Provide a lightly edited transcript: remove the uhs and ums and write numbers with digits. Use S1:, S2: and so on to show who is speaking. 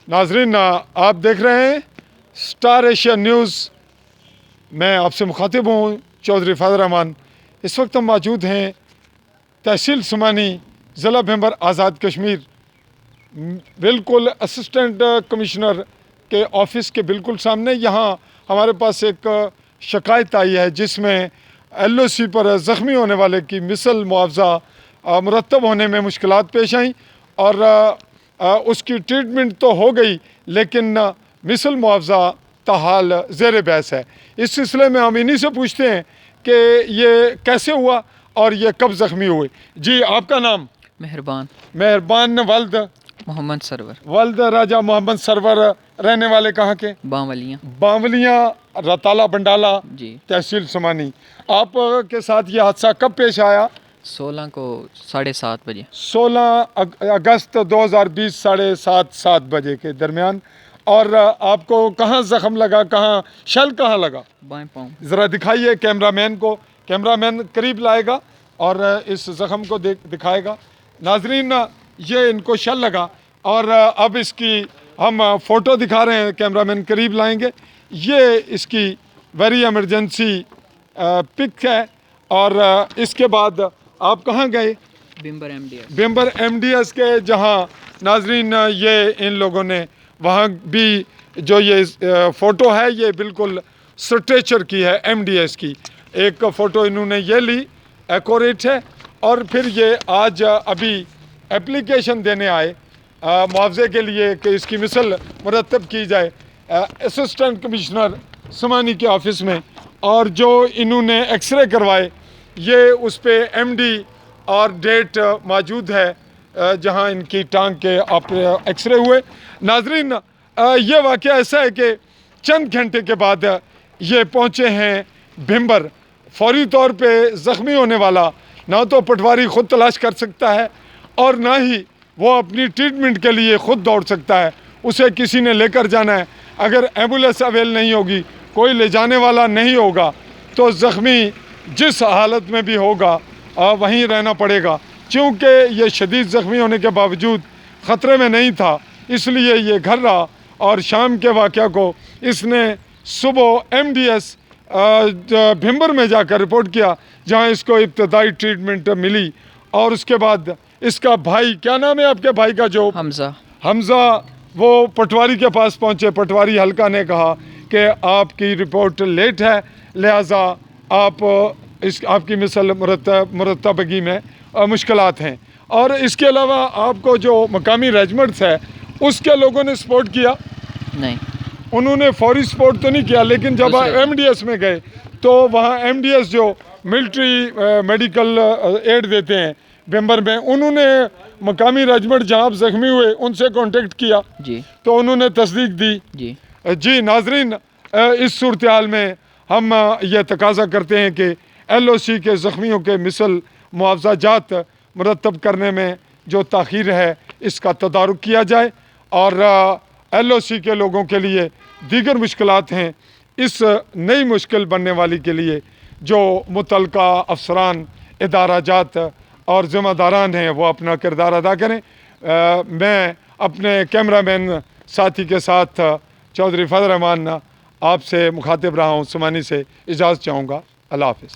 S1: नाजरीन, आप देख रहे हैं स्टार एशिया न्यूज़। मैं आपसे मुखातिब हूँ चौधरी फजल रहमान। इस वक्त हम मौजूद हैं तहसील सुमानी, ज़िला भैंबर, आज़ाद कश्मीर। बिल्कुल असिस्टेंट कमिश्नर के ऑफिस के बिल्कुल सामने। यहाँ हमारे पास एक शिकायत आई है जिसमें LOC पर ज़ख्मी होने वाले की मिसल मुआवज़ा मुरतब होने में मुश्किलात पेश आई और उसकी ट्रीटमेंट तो हो गई, लेकिन मिसल मुआवज़ा ताहाल ज़ेर बहस है। इस सिलसिले में हम इन्हीं से पूछते हैं कि ये कैसे हुआ और ये कब ज़ख्मी हुए। जी, आपका नाम? मेहरबान वल्द
S2: मोहम्मद सरवर।
S1: वल्द राजा मोहम्मद सरवर। रहने वाले कहाँ के? बावलियाँ रताला बंडाला
S2: जी।
S1: तहसील सुमानी। आप के साथ ये हादसा कब पेश आया?
S2: 16 को 7:30 बजे।
S1: 16 अगस्त 2020 7:30 बजे के दरमियान। और आपको कहाँ ज़ख्म लगा, कहाँ शल कहाँ लगा?
S2: बाएं पाँव।
S1: ज़रा दिखाइए कैमरामैन को। कैमरामैन करीब लाएगा और इस ज़ख्म को दिखाएगा। नाजरीन, ये इनको शल लगा और अब इसकी हम फ़ोटो दिखा रहे हैं, कैमरामैन करीब लाएंगे। ये इसकी वेरी एमरजेंसी पिक है। और इसके बाद आप कहाँ गए? बिम्बर MDS के, जहाँ नाजरीन ये इन लोगों ने वहाँ भी जो ये फ़ोटो है ये बिल्कुल स्ट्रेचर की है, MDS की। एक फ़ोटो इन्होंने ये ली, एक्यूरेट है। और फिर ये आज अभी एप्लीकेशन देने आए मुआवजे के लिए कि इसकी मिसल मुरतब की जाए असिस्टेंट कमिश्नर सुमानी के ऑफिस में। और जो इन्होंने एक्सरे करवाए ये उस पर MD और डेट मौजूद है जहां इनकी टांग के एक्सरे हुए। नाजरीन, ये वाक़या ऐसा है कि चंद घंटे के बाद ये पहुंचे हैं भिम्बर। फौरी तौर पे ज़ख्मी होने वाला ना तो पटवारी ख़ुद तलाश कर सकता है और ना ही वो अपनी ट्रीटमेंट के लिए ख़ुद दौड़ सकता है। उसे किसी ने लेकर जाना है। अगर एम्बुलेंस अवेल नहीं होगी, कोई ले जाने वाला नहीं होगा, तो ज़ख्मी जिस हालत में भी होगा वहीं रहना पड़ेगा। क्योंकि ये शदीद ज़ख्मी होने के बावजूद ख़तरे में नहीं था, इसलिए ये घर रहा। और शाम के वाक़या को इसने सुबह MDS भिम्बर में जाकर रिपोर्ट किया, जहां इसको इब्तदाई ट्रीटमेंट मिली। और उसके बाद इसका भाई, क्या नाम है आपके भाई का? जो हमज़ा, वो पटवारी के पास पहुंचे। पटवारी हल्का ने कहा कि आपकी रिपोर्ट लेट है, लिहाजा आपकी मिसल मुरतबगी में मुश्किलात हैं। और इसके अलावा आपको जो मकामी रेजिमेंट्स है उसके लोगों ने सपोर्ट किया?
S2: नहीं,
S1: उन्होंने फौरी सपोर्ट तो नहीं किया, लेकिन जब आप MDS में गए तो वहाँ MDS जो मिलिट्री मेडिकल एड देते हैं भिम्बर में, उन्होंने मकामी रेजिमेंट जहाँ आप ज़ख्मी हुए उनसे कांटेक्ट किया
S2: जी,
S1: तो उन्होंने तस्दीक दी जी। नाजरीन, इस सूरत हाल में हम ये तकाजा करते हैं कि LOC के ज़ख्मियों के मिसल मुआवजा जात मुरतब करने में जो ताख़ीर है इसका तदारुक किया जाए। और LOC के लोगों के लिए दीगर मुश्किलात हैं, इस नई मुश्किल बनने वाली के लिए जो मुतलका अफसरान, इदारा जात और ज़िम्मेदारान हैं वो अपना किरदार अदा करें। मैं अपने कैमरामैन साथी के साथ चौधरी फजल रहमान आपसे मुखातिब रहा हूँ। सुमानी से इजाज़त चाहूँगा। अल्लाह हाफ़िज़।